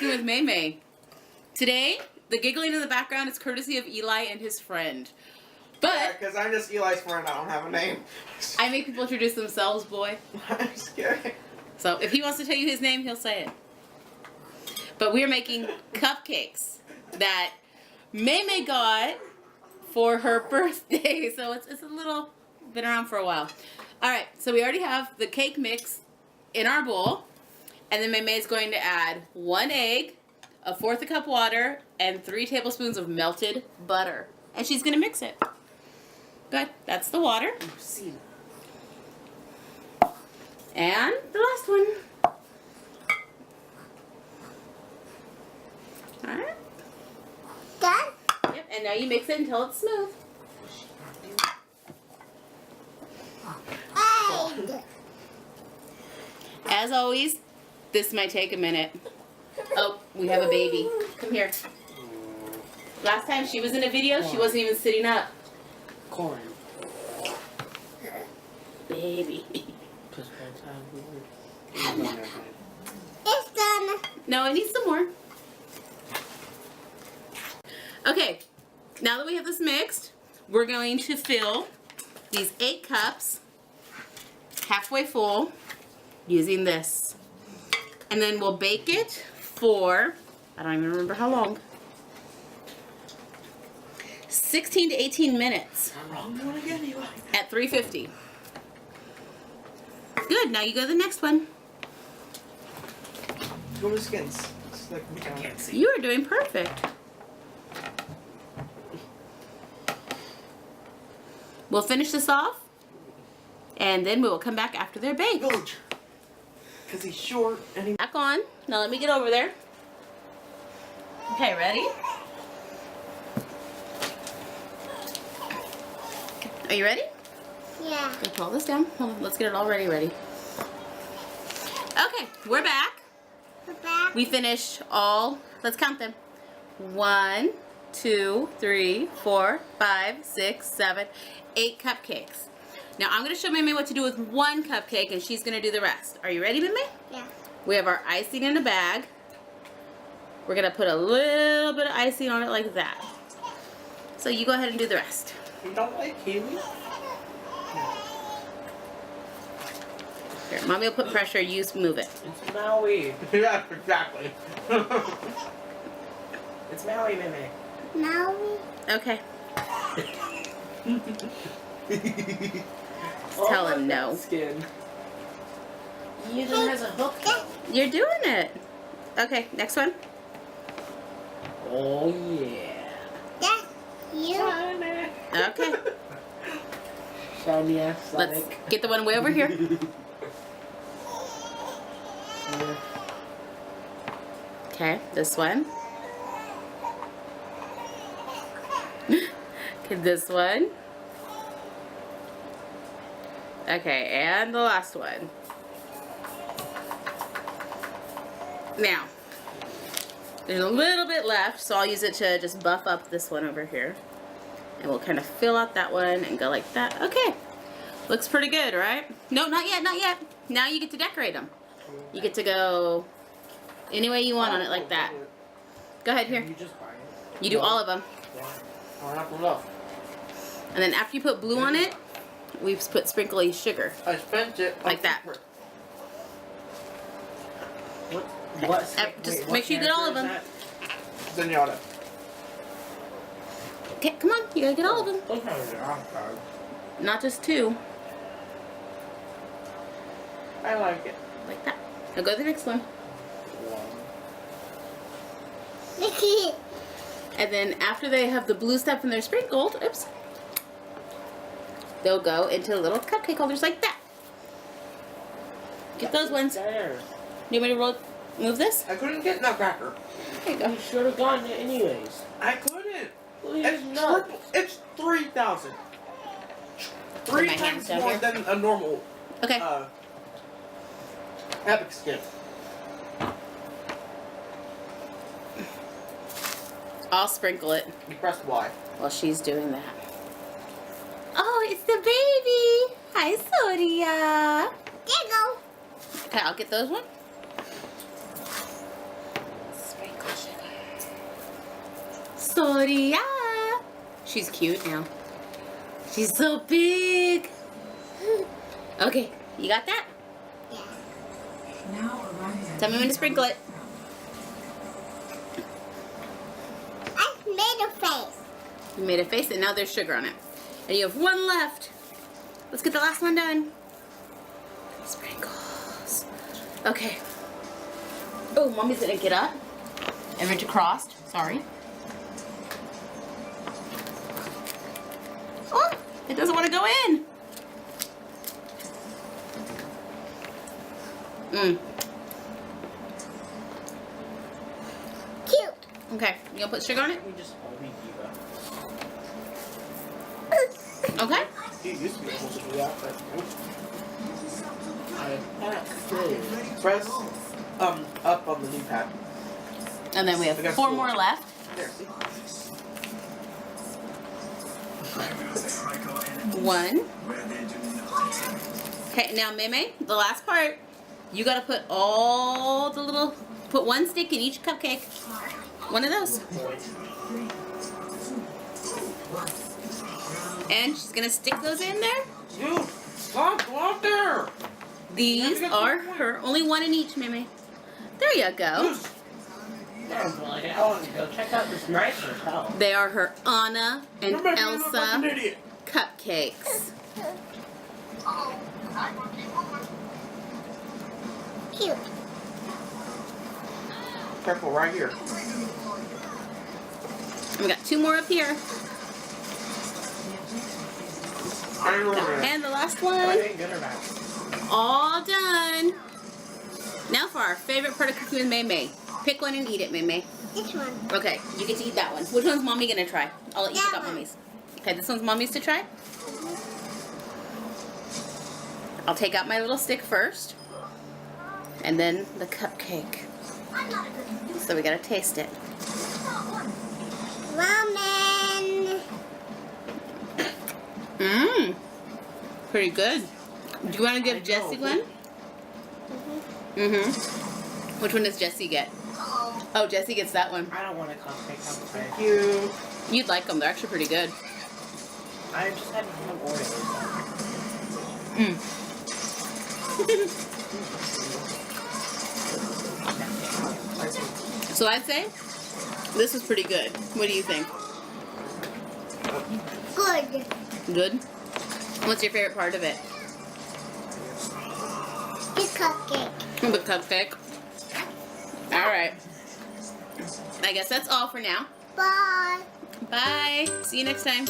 making with Mai Mai. Today, the giggling in the background is courtesy of Eli and his friend. But yeah, because I'm just Eli's friend. I don't have a name. I make people introduce themselves, boy. I'm scared. So if he wants to tell you his name, he'll say it. But we're making cupcakes that Mai Mai got for her birthday. So it's a little been around for a while. All right, so we already have the cake mix in our bowl. And then Mai Mai is going to add 1 egg, 1/4 cup water, and 3 tablespoons of melted butter. And she's going to mix it. Good. That's the water. And the last one. Alright. Done? Yep, and now you mix it until it's smooth. Egg. As always, this might take a minute. Oh, we have a baby. Come here. Last time she was in a video, she wasn't even sitting up. Corn. Baby. It's done. No, it needs some more. Okay, now that we have this mixed, we're going to fill these 8 cups halfway full using this. And then we'll bake it for, I don't even remember how long, 16 to 18 minutes at 350. Good, now you go to the next one. Go to skins. It's like I can't see. You are doing perfect. We'll finish this off, and then we will come back after they're baked. Village. Because he's short and he... Back on. Now let me get over there. Okay, ready? Are you ready? Yeah. Let's pull this down. Hold on, let's get it all ready. Okay, we're back. We're back. We finished all, let's count them. 1, 2, 3, 4, 5, 6, 7, 8 cupcakes. Now I'm going to show Mai Mai what to do with 1 cupcake, and she's going to do the rest. Are you ready, Mai Mai? Yeah. We have our icing in a bag. We're going to put a little bit of icing on it like that. So you go ahead and do the rest. You don't like kiwi? Here, Mommy will put pressure, you move it. It's Maui. Yeah, exactly. It's Maui, Mai Mai. Now we... Okay. Tell him no. Skin. He even has a hook. You're doing it. Okay, next one. Oh yeah. That's you. Okay. Shiny Let's Sonic. get the one way over here. Yeah. Okay, this one. Okay, this one. Okay, and the last one. Now, there's a little bit left, so I'll use it to just buff up this one over here. And we'll kind of fill out that one and go like that. Okay, looks pretty good, right? No, not yet, not yet. Now you get to decorate them. You get to go any way you want on it like that. Go ahead, here. You just buy it. You do all of them. Or not enough. And then after you put blue on it, we put sprinkly sugar. I spent it Like that. What? Just Wait, make sure you get all of them. Zenyatta. Okay, come on. You gotta get all of them. Those are your own card. Not just 2. I like it. Like that. Now go to the next one. And then after they have the blue stuff and they're sprinkled, oops, they'll go into little cupcake holders like that. Get those ones. There. You want me to move this? I couldn't get Nutcracker. There you go. You should have gotten it anyways. I couldn't. It's not. It's 3,000. Put my 3 hands times down more here. than a normal Okay. epic skin. I'll sprinkle it You press Y. while she's doing that. Oh, it's the baby. Hi, Soria. There you go. Okay, I'll get those one. Soria. She's cute now. She's so big. Okay, you got that? Yeah. Tell me when to sprinkle it. I made a face. You made a face and now there's sugar on it. And you have one left. Let's get the last one done. Sprinkles. Okay. Oh, Mommy's gonna get up. And Richard crossed. Sorry. Oh, it doesn't want to go in. Cute. Okay, you gonna put sugar on it? We just only Okay. You used to be able to do that, but I can't see. Press up on the knee pad. And then we have I got 4 two. more left. There, see? 1. Okay, now Mai Mai, the last part. You gotta put all the little, put 1 stick in each cupcake. One of those. And she's gonna stick those in there. Dude, stop, go out there! These are her, only 1 in each, Mai Mai. There you go. I want to go check out this nice hotel. They are her Anna and You're making me look like an Elsa idiot. cupcakes. Cute. Careful, right here. We got 2 more up here. I remember it. And the last I one. ain't good or bad. All done. Now for our favorite part of cooking with Mai Mai. Pick one and eat it, Mai Mai. This one. Okay, you get to eat that one. Which one's Mommy gonna try? I'll let you pick That up one. Mommy's. Okay, this one's Mommy's to try. I'll take out my little stick first. And then the cupcake. So we gotta taste it. Ramen. Mmm. Pretty good. Do you want to give Jessie one? Mm-hmm. Which one does Jessie get? Oh, Jessie gets that one. I don't want a cupcake. Thank you. You'd like them. They're actually pretty good. I just had one Oreos. Mm. So I'd say this is pretty good. What do you think? Good. Good? What's your favorite part of it? The cupcake. The cupcake. Alright. I guess that's all for now. Bye. Bye. See you next time.